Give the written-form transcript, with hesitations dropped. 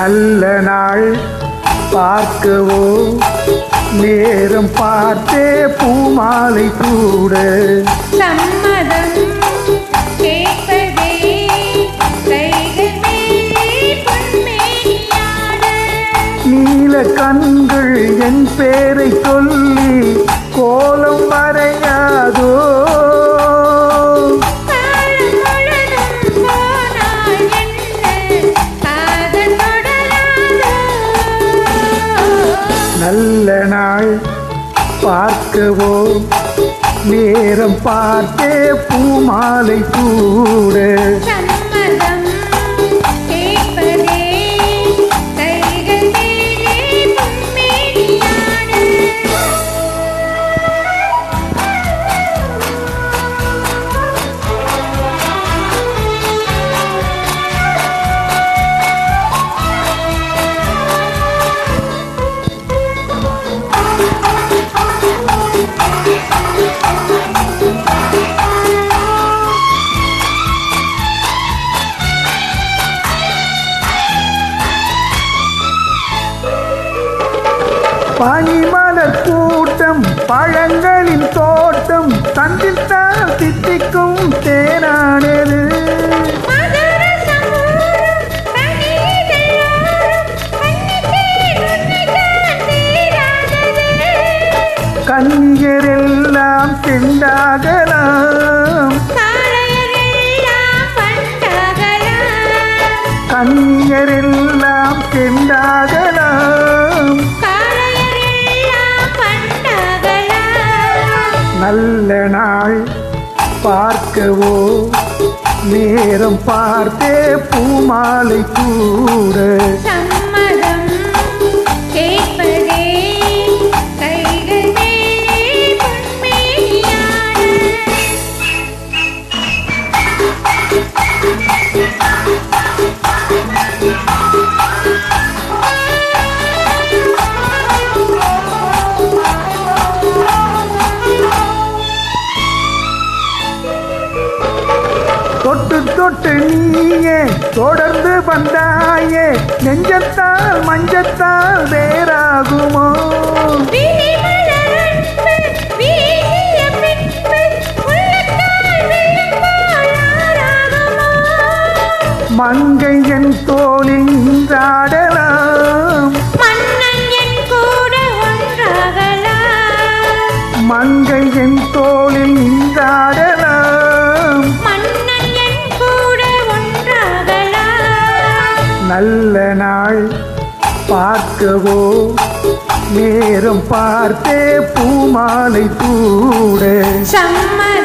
நல்ல நாள் பார்க்கவோ நேரம் பார்த்தே பூமாலை கூட சம்மதம் கேட்பதே கைகள் மேலே பொன்மேனியாட நீல கண்கள் என் பேரை சொல்லி கோலம் வரையாதோ நல்ல நாள் பார்க்கவோ நேரம் பார்த்தே பூமாலை கூட சம்மதம் கேட்பதே கைகள் மேலே பொன்மேனியாட பனிமலர் கூட்டம் பழங்களின் தோட்டம் சந்தித்தால் தித்திக்கும் தேனானது கன்னியரெல்லாம் செண்டாகலாம் கன்னியரெல்லாம் செண்டாகலாம் நல்ல நாள் பார்க்கவோ நேரம் பார்த்தே பூமாலை கூட சம்மதம் கேட்பதே கைகள் மேலே பொன்மேனியாட தொட்டு தொட்டு நீயே தொடர்ந்து வந்தாயே நெஞ்சத்தால் மஞ்சத்தால் வேறாகுமோ மங்கை என் தோளில் நின்றாடலாம் மங்கை என் தோளில் நின்றாடலாம் நல்ல நாள் பார்க்கவோ நேரம் பார்த்தே பூமாலை கூட சம்மதம்